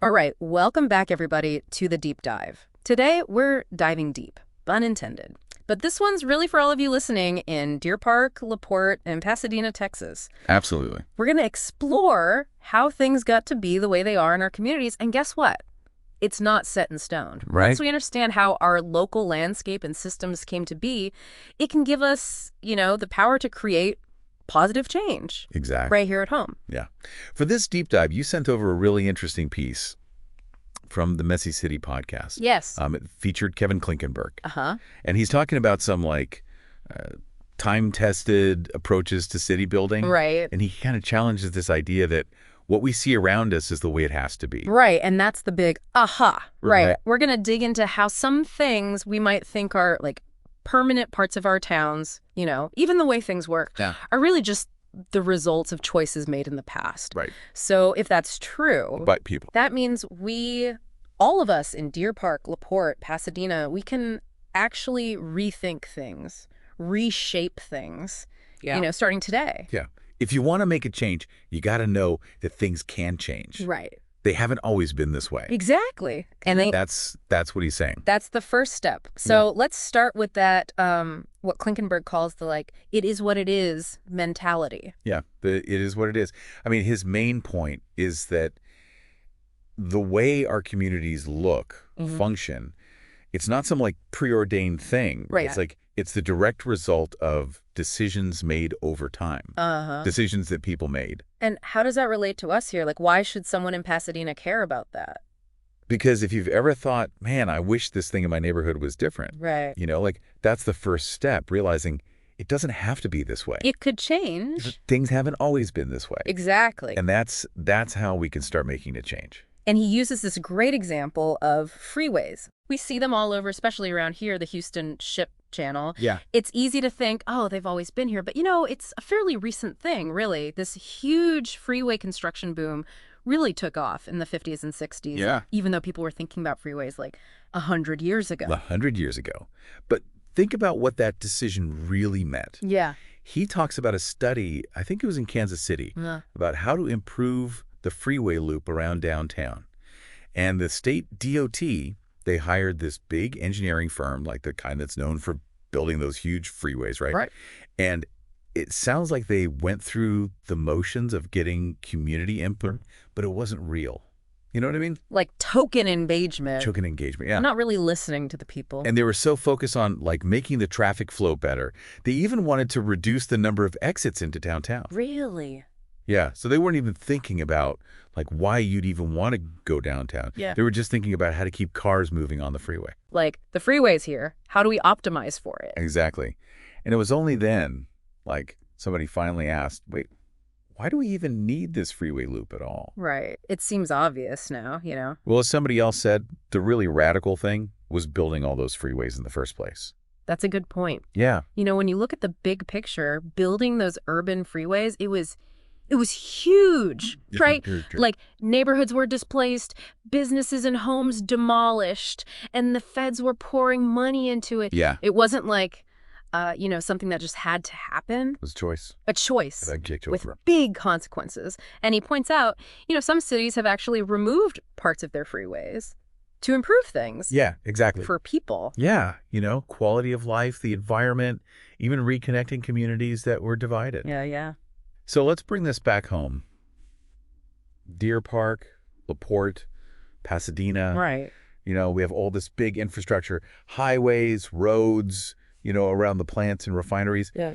All right, welcome back, everybody, to the deep dive. Today, we're diving deep, pun intended. But this one's really for all of you listening in Deer Park, LaPorte, and Pasadena, Texas. Absolutely. We're going to explore how things got to be the way they are in our communities. And guess what? It's not set in stone. Right. Once we understand how our local landscape and systems came to be, it can give us, the power to create positive change. Exactly. Right here at home. Yeah. For this deep dive, you sent over a really interesting piece from the Messy City podcast. Yes. It featured Kevin Clinkenberg. Uh-huh. And he's talking about some time-tested approaches to city building. Right. And he kind of challenges this idea that what we see around us is the way it has to be. Right. And that's the big aha. Right. Right. We're going to dig into how some things we might think are like permanent parts of our towns, even the way things work, are really just the results of choices made in the past. Right. So if that's true, But people. that means all of us in Deer Park, LaPorte, Pasadena, we can actually rethink things, reshape things, starting today. Yeah. If you want to make a change, you got to know that things can change. Right. They haven't always been this way. Exactly. And That's what he's saying. that's the first step. So let's start with that, what Klinkenberg calls the it is what it is mentality. Yeah, it is what it is. I mean, his main point is that the way our communities look, function, it's not some preordained thing. Right. It's the direct result of decisions made over time. Uh-huh. Decisions that people made. And how does that relate to us here? Why should someone in Pasadena care about that? Because if you've ever thought, man, I wish this thing in my neighborhood was different. Right. That's the first step, realizing it doesn't have to be this way. It could change. Things haven't always been this way. Exactly. And that's how we can start making a change. And he uses this great example of freeways. We see them all over, especially around here, the Houston Ship Channel. Yeah. It's easy to think, oh, they've always been here. But, it's a fairly recent thing, really. This huge freeway construction boom really took off in the 50s and 60s. Yeah. Even though people were thinking about freeways 100 years ago. 100 years ago. But think about what that decision really meant. Yeah. He talks about a study, I think it was in Kansas City, about how to improve the freeway loop around downtown. And the state DOT, they hired this big engineering firm, like the kind that's known for building those huge freeways, right? Right. And it sounds like they went through the motions of getting community input, but it wasn't real. You know what I mean? Like token engagement. Token engagement, yeah. Not really listening to the people. And they were so focused on making the traffic flow better. They even wanted to reduce the number of exits into downtown. Really? Yeah, so they weren't even thinking about why you'd even want to go downtown. Yeah. They were just thinking about how to keep cars moving on the freeway. The freeway's here. How do we optimize for it? Exactly. And it was only then, somebody finally asked, wait, why do we even need this freeway loop at all? Right. It seems obvious now, Well, as somebody else said, the really radical thing was building all those freeways in the first place. That's a good point. Yeah. When you look at the big picture, building those urban freeways, it was huge, right? Neighborhoods were displaced, businesses and homes demolished, and the feds were pouring money into it. Yeah. It wasn't something that just had to happen. It was a choice. A choice with over. big consequences. And he points out, some cities have actually removed parts of their freeways to improve things. Yeah, exactly. For people. Yeah, quality of life, the environment, even reconnecting communities that were divided. Yeah. So let's bring this back home. Deer Park, LaPorte, Pasadena. Right. We have all this big infrastructure, highways, roads, around the plants and refineries. Yeah.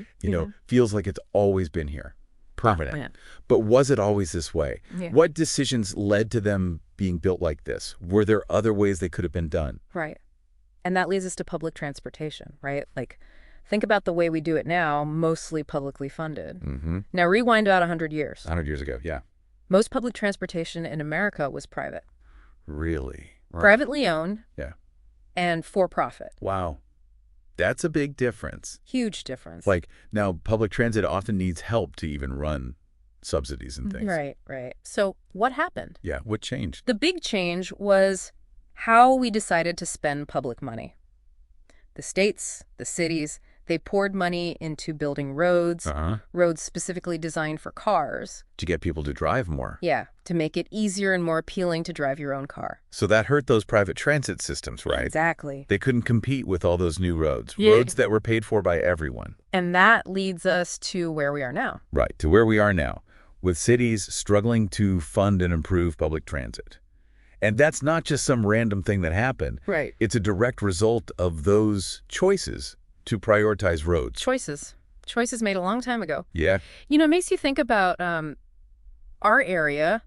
Feels like it's always been here. Permanent. Yeah. But was it always this way? Yeah. What decisions led to them being built like this? Were there other ways they could have been done? Right. And that leads us to public transportation, right? Think about the way we do it now, mostly publicly funded. Mm-hmm. Now, rewind about 100 years. 100 years ago, yeah. Most public transportation in America was private. Really? Right. Privately owned. Yeah. And for profit. Wow. That's a big difference. Huge difference. Now, public transit often needs help to even run subsidies and things. Right. So what happened? Yeah, what changed? The big change was how we decided to spend public money. The states, the cities, They poured money into building roads, roads specifically designed for cars. To get people to drive more. Yeah, to make it easier and more appealing to drive your own car. So that hurt those private transit systems, right? Exactly. They couldn't compete with all those new roads, roads that were paid for by everyone. And that leads us to where we are now. Right, to where we are now, with cities struggling to fund and improve public transit. And that's not just some random thing that happened. Right. It's a direct result of those choices to prioritize roads. Choices made a long time ago. Yeah. You know, it makes you think about our area.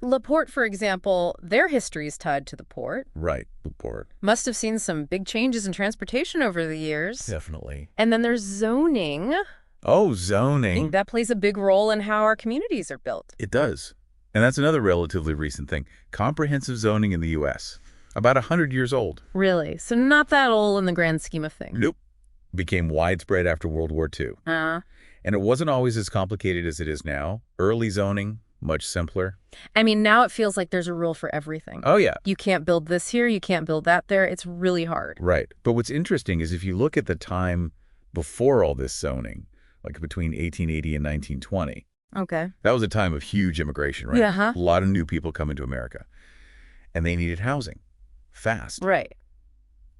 LaPorte, for example, their history is tied to the port. Right, the port. Must have seen some big changes in transportation over the years. Definitely. And then there's zoning. Oh, zoning. That plays a big role in how our communities are built. It does. And that's another relatively recent thing. Comprehensive zoning in the U.S., about 100 years old. Really? So not that old in the grand scheme of things. Nope. Became widespread after World War II. And it wasn't always as complicated as it is now. Early zoning, much simpler. I mean, now it feels like there's a rule for everything. Oh, yeah. You can't build this here, you can't build that there. It's really hard. Right. But what's interesting is if you look at the time before all this zoning, like between 1880 and 1920, okay, that was a time of huge immigration, right? Yeah. A lot of new people coming to America. And they needed housing. Fast. Right.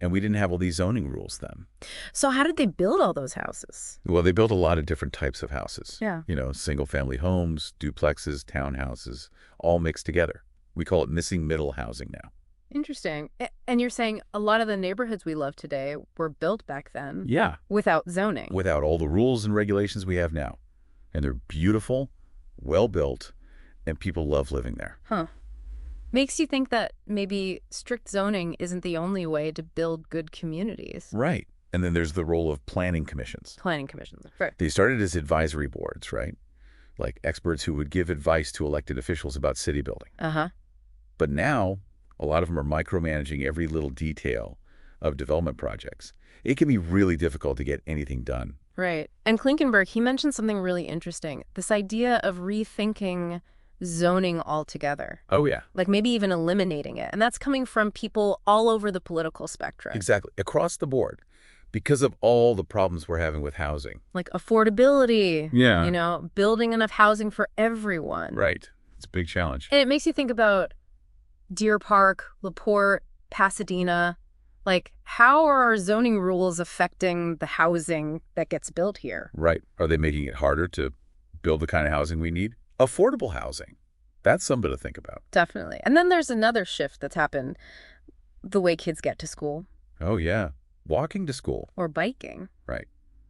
And we didn't have all these zoning rules then. So how did they build all those houses? Well, they built a lot of different types of houses. Yeah. You know, single-family homes, duplexes, townhouses, all mixed together. We call it missing middle housing now. Interesting. And you're saying a lot of the neighborhoods we love today were built back then. Yeah. Without zoning. Without all the rules and regulations we have now. And they're beautiful, well-built, and people love living there. Huh. Makes you think that maybe strict zoning isn't the only way to build good communities. Right. And then there's the role of planning commissions. Planning commissions. Right. They started as advisory boards, right? Like experts who would give advice to elected officials about city building. But now, a lot of them are micromanaging every little detail of development projects. It can be really difficult to get anything done. Right. And Clinkenberg, he mentioned something really interesting. This idea of rethinking zoning altogether. Oh, yeah. Like maybe even eliminating it. And that's coming from people all over the political spectrum. Exactly. Across the board. Because of all the problems we're having with housing. Like affordability. Yeah. You know, building enough housing for everyone. Right. It's a big challenge. And it makes you think about Deer Park, LaPorte, Pasadena. Like, how are our zoning rules affecting the housing that gets built here? Right. Are they making it harder to build the kind of housing we need? Affordable housing. That's something to think about. Definitely. And then there's another shift that's happened, the way kids get to school. Oh, yeah. Walking to school. Or biking. Right.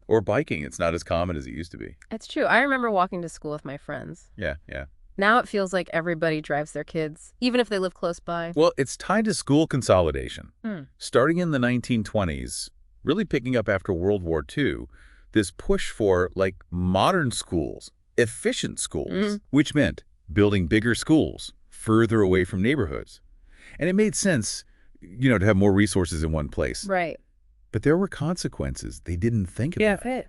Or biking. It's not as common as it used to be. It's true. I remember walking to school with my friends. Yeah, yeah. Now it feels like everybody drives their kids, even if they live close by. Well, it's tied to school consolidation. Starting in the 1920s, really picking up after World War II, this push for, like, modern schools, efficient schools, which meant building bigger schools further away from neighborhoods. And it made sense, you know, to have more resources in one place. Right. But there were consequences they didn't think about. Yeah.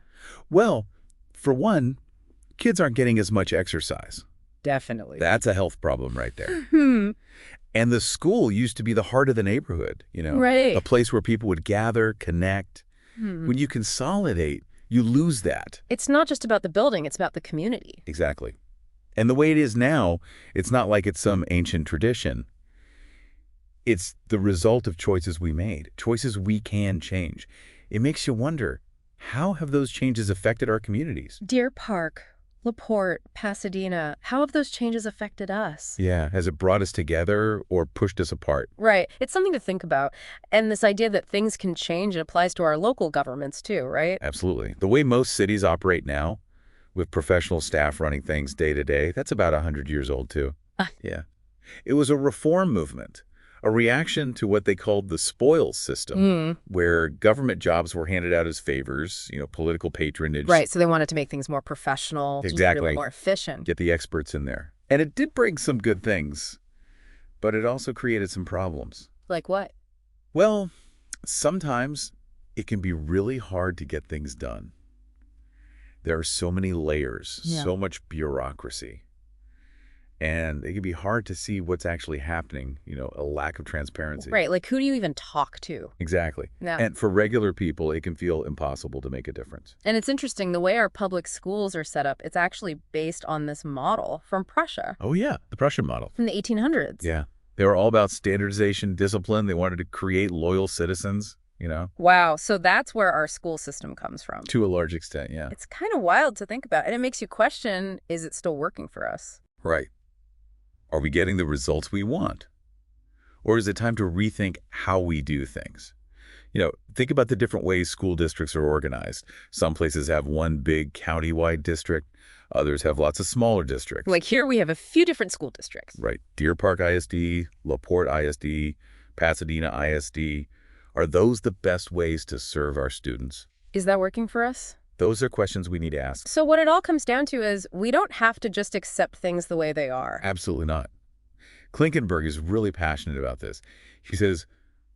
Well, for one, kids aren't getting as much exercise. Definitely. That's a health problem right there. And the school used to be the heart of the neighborhood, you know, right. A place where people would gather, connect. When you consolidate, you lose that. It's not just about the building, it's about the community. Exactly. And the way it is now, it's not like it's some ancient tradition. It's the result of choices we made, choices we can change. It makes you wonder, how have those changes affected our communities? Deer Park, LaPorte, Pasadena, how have those changes affected us? Yeah, has it brought us together or pushed us apart? Right. It's something to think about. And this idea that things can change, it applies to our local governments too, right? Absolutely. The way most cities operate now, with professional staff running things day to day, that's about 100 years old too. Yeah. It was a reform movement, a reaction to what they called the spoils system, where government jobs were handed out as favors, you know, political patronage. Right, so they wanted to make things more professional, exactly, really more efficient. Get the experts in there. And it did bring some good things, but it also created some problems. Like what? Well, sometimes it can be really hard to get things done. There are so many layers, so much bureaucracy. And it can be hard to see what's actually happening, a lack of transparency. Right, like who do you even talk to? Exactly. Yeah. And for regular people, it can feel impossible to make a difference. And it's interesting, the way our public schools are set up, it's actually based on this model from Prussia. Oh, yeah, the Prussian model. From the 1800s. Yeah. They were all about standardization, discipline. They wanted to create loyal citizens, Wow, so that's where our school system comes from. To a large extent, yeah. It's kind of wild to think about, and it makes you question, is it still working for us? Right. Are we getting the results we want? Or is it time to rethink how we do things? Think about the different ways school districts are organized. Some places have one big county-wide district. Others have lots of smaller districts. Like here we have a few different school districts. Right. Deer Park ISD, LaPorte ISD, Pasadena ISD. Are those the best ways to serve our students? Is that working for us? Those are questions we need to ask. So what it all comes down to is we don't have to just accept things the way they are. Absolutely not. Clinkenberg is really passionate about this. He says,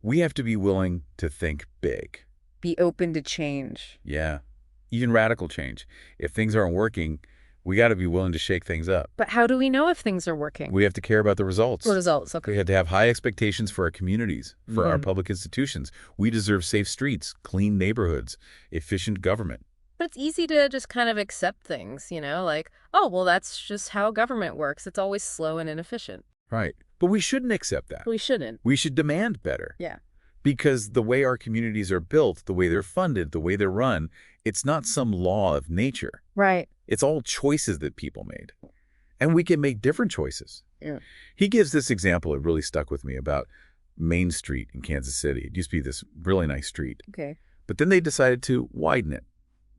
we have to be willing to think big. Be open to change. Yeah, even radical change. If things aren't working, we got to be willing to shake things up. But how do we know if things are working? We have to care about the results. The results, okay. We have to have high expectations for our communities, for our public institutions. We deserve safe streets, clean neighborhoods, efficient government. But it's easy to just kind of accept things, like, oh, well, that's just how government works. It's always slow and inefficient. Right. But we shouldn't accept that. We shouldn't. We should demand better. Yeah. Because the way our communities are built, the way they're funded, the way they're run, it's not some law of nature. Right. It's all choices that people made. And we can make different choices. Yeah. He gives this example, it really stuck with me, about Main Street in Kansas City. It used to be this really nice street. Okay. But then they decided to widen it,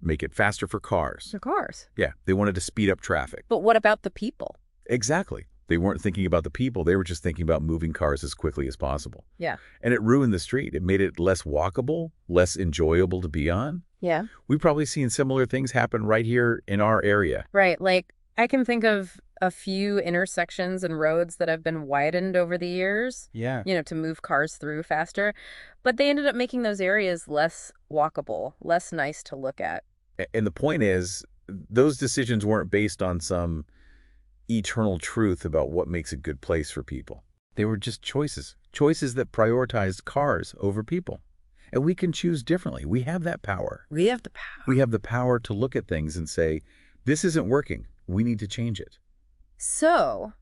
make it faster for cars. For cars. Yeah, they wanted to speed up traffic. But what about the people? Exactly. They weren't thinking about the people. They were just thinking about moving cars as quickly as possible. Yeah. And it ruined the street. It made it less walkable, less enjoyable to be on. Yeah. We've probably seen similar things happen right here in our area. Right. Like, I can think of a few intersections and roads that have been widened over the years. Yeah. To move cars through faster. But they ended up making those areas less walkable, less nice to look at. And the point is, those decisions weren't based on some eternal truth about what makes a good place for people. They were just choices that prioritized cars over people. And we can choose differently. We have that power. We have the power. We have the power to look at things and say, this isn't working. We need to change it. So,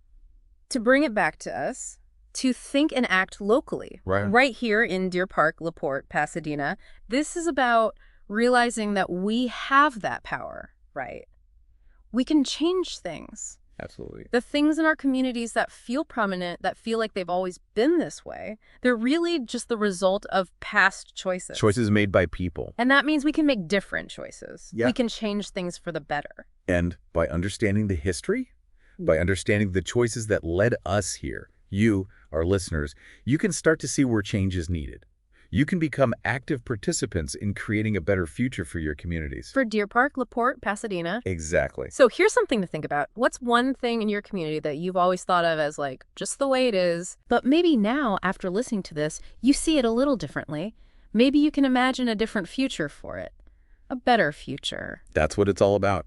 to bring it back to us, to think and act locally. Right here in Deer Park, LaPorte, Pasadena, this is about realizing that we have that power, right? We can change things. Absolutely. The things in our communities that feel prominent, that feel like they've always been this way, they're really just the result of past choices. Choices made by people. And that means we can make different choices. Yeah. We can change things for the better. And by understanding the history, by understanding the choices that led us here, you, our listeners, you can start to see where change is needed. You can become active participants in creating a better future for your communities. For Deer Park, LaPorte, Pasadena. Exactly. So here's something to think about. What's one thing in your community that you've always thought of as like just the way it is, but maybe now, after listening to this, you see it a little differently? Maybe you can imagine a different future for it. A better future. That's what it's all about.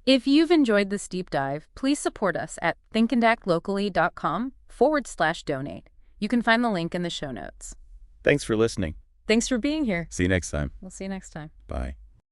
If you've enjoyed this deep dive, please support us at thinkandactlocally.com/donate. You can find the link in the show notes. Thanks for listening. Thanks for being here. See you next time. We'll see you next time. Bye.